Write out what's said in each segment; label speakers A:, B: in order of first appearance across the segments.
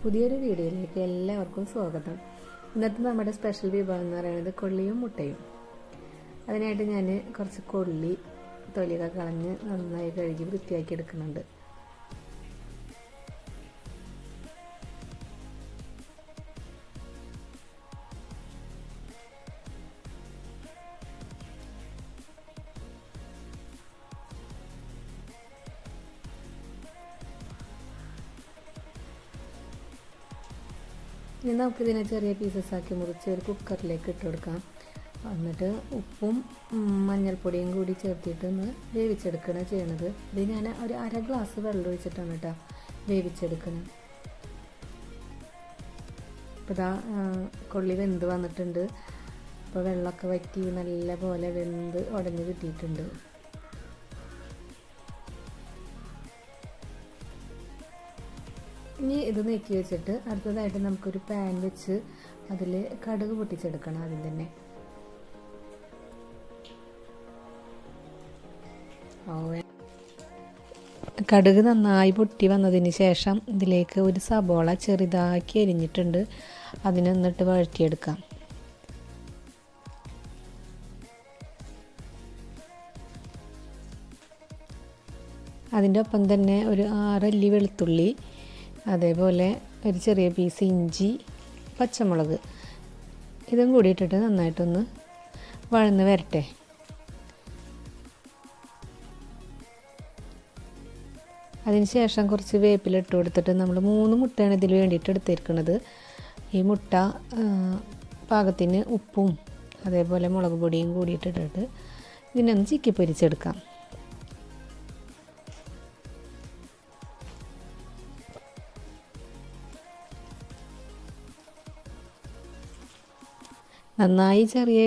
A: പുതിയൊരു വീഡിയോയിലേക്ക് എല്ലാവർക്കും സ്വാഗതം. ഇന്നത്തെ നമ്മുടെ സ്പെഷ്യൽ വിഭവം എന്ന് പറയുന്നത് കൊള്ളിയും മുട്ടയും. അതിനായിട്ട് ഞാൻ കുറച്ച് കൊള്ളി തൊലിയൊക്കെ കളഞ്ഞ് നന്നായി കഴുകി വൃത്തിയാക്കി എടുക്കുന്നുണ്ട്. ഇനി നമുക്കിതിനെ ചെറിയ പീസസ് ആക്കി മുറിച്ച് ഒരു കുക്കറിലേക്ക് ഇട്ട് കൊടുക്കാം. എന്നിട്ട് ഉപ്പും മഞ്ഞൾപ്പൊടിയും കൂടി ചേർത്തിട്ട് ഒന്ന് വേവിച്ചെടുക്കുകയാണ് ചെയ്യണത്. ഇത് ഞാൻ ഒരു അര ഗ്ലാസ് വെള്ളം ഒഴിച്ചിട്ടാണ് കേട്ടോ വേവിച്ചെടുക്കുന്നത്. ഇപ്പോൾ ഇതാ കൊള്ളി വെന്ത് വന്നിട്ടുണ്ട്. അപ്പോൾ വെള്ളമൊക്കെ വറ്റി നല്ല പോലെ വെന്ത് ഉടഞ്ഞ് കിട്ടിയിട്ടുണ്ട്. ഇനി ഇത് നീക്കി വെച്ചിട്ട് അടുത്തതായിട്ട് നമുക്കൊരു പാൻ വെച്ച് അതിൽ കടുക് പൊട്ടിച്ചെടുക്കണം. ആദ്യം തന്നെ കടുക് നന്നായി പൊട്ടി വന്നതിന് ശേഷം ഇതിലേക്ക് ഒരു സബോള ചെറുതാക്കി എരിഞ്ഞിട്ടുണ്ട്, അതിനൊന്നിട്ട് വഴറ്റിയെടുക്കാം. അതിൻ്റെ ഒപ്പം തന്നെ ഒരു 6 അല്ലി വെളുത്തുള്ളി, അതേപോലെ ഒരു ചെറിയ പീസ് ഇഞ്ചി, പച്ചമുളക് ഇതും കൂടി ഇട്ടിട്ട് നന്നായിട്ടൊന്ന് വഴന്ന് വരട്ടെ. അതിന് ശേഷം കുറച്ച് വേപ്പില ഇട്ട് കൊടുത്തിട്ട് നമ്മൾ 3 മുട്ടയാണ് ഇതിൽ വേണ്ടിയിട്ട് എടുത്തിരിക്കുന്നത്. ഈ മുട്ട പാകത്തിന് ഉപ്പും അതേപോലെ മുളക് പൊടിയും കൂടിയിട്ടിട്ടിട്ട് ഇതിനൊന്ന് ചിക്കി പൊരിച്ചെടുക്കാം. നന്നായി ചെറിയ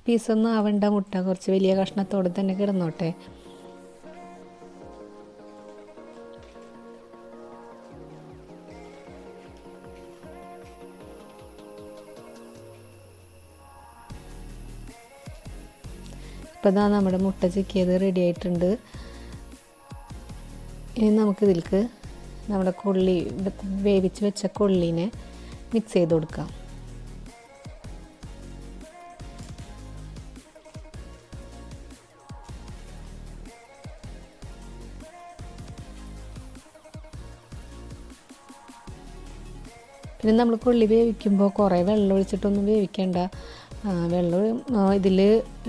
A: പീസൊന്നും ആവണ്ട, മുട്ട കുറച്ച് വലിയ കഷ്ണത്തോടെ തന്നെ കിടന്നോട്ടെ. ഇപ്പോൾ ഇതാ നമ്മുടെ മുട്ട ചിക്കിയത് റെഡി ആയിട്ടുണ്ട്. ഇനി നമുക്കിതിലേക്ക് നമ്മുടെ കൊള്ളി വേവിച്ച് വെച്ച കൊള്ളിനെ മിക്സ് ചെയ്ത് കൊടുക്കാം. പിന്നെ നമ്മൾ കൊള്ളി വേവിക്കുമ്പോൾ കുറേ വെള്ളം ഒഴിച്ചിട്ടൊന്നും വേവിക്കേണ്ട. വെള്ളം ഇതിൽ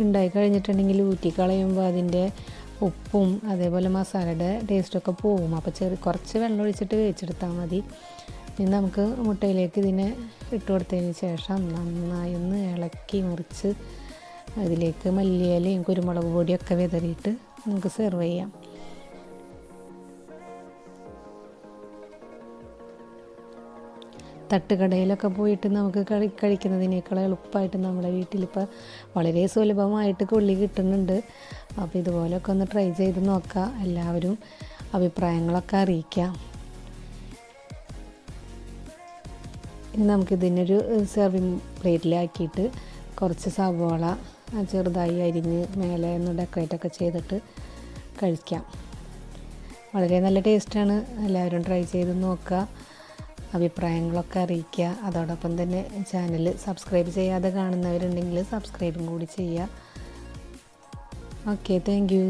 A: ഉണ്ടായി കഴിഞ്ഞിട്ടുണ്ടെങ്കിൽ ഊറ്റിക്കളയുമ്പോൾ അതിൻ്റെ ഉപ്പും അതേപോലെ മസാലയുടെ ടേസ്റ്റൊക്കെ പോവും. അപ്പോൾ കുറച്ച് വെള്ളം ഒഴിച്ചിട്ട് വേവിച്ചെടുത്താൽ മതി. ഇനി നമുക്ക് മുട്ടയിലേക്ക് ഇതിനെ ഇട്ട് കൊടുത്തതിന് ശേഷം നന്നായി ഒന്ന് ഇളക്കി മറിച്ച് അതിലേക്ക് മല്ലിയിലയും കുരുമുളക് പൊടിയൊക്കെ വിതറിയിട്ട് നമുക്ക് സെർവ് ചെയ്യാം. തട്ടുകടയിലൊക്കെ പോയിട്ട് നമുക്ക് കഴിക്കുന്നതിനേക്കാൾ എളുപ്പമായിട്ട് നമ്മുടെ വീട്ടിലിപ്പോൾ വളരെ സുലഭമായിട്ട് കൊള്ളി കിട്ടുന്നുണ്ട്. അപ്പോൾ ഇതുപോലെയൊക്കെ ഒന്ന് ട്രൈ ചെയ്ത് നോക്കാം. എല്ലാവരും അഭിപ്രായങ്ങളൊക്കെ അറിയിക്കാം. ഇനി നമുക്കിതിനൊരു സെർവിങ് പ്ലേറ്റിലാക്കിയിട്ട് കുറച്ച് സവോള ചെറുതായി അരിഞ്ഞ് മേലെ ഒന്ന് ഡെക്കറേറ്റൊക്കെ ചെയ്തിട്ട് കഴിക്കാം. വളരെ നല്ല ടേസ്റ്റാണ്. എല്ലാവരും ട്രൈ ചെയ്ത് നോക്കുക, അഭിപ്രായങ്ങളൊക്കെ അറിയിക്കുക. അതോടൊപ്പം തന്നെ ചാനൽ സബ്സ്ക്രൈബ് ചെയ്യാതെ കാണുന്നവരുണ്ടെങ്കിൽ സബ്സ്ക്രൈബും കൂടി ചെയ്യുക. Okay, thank you.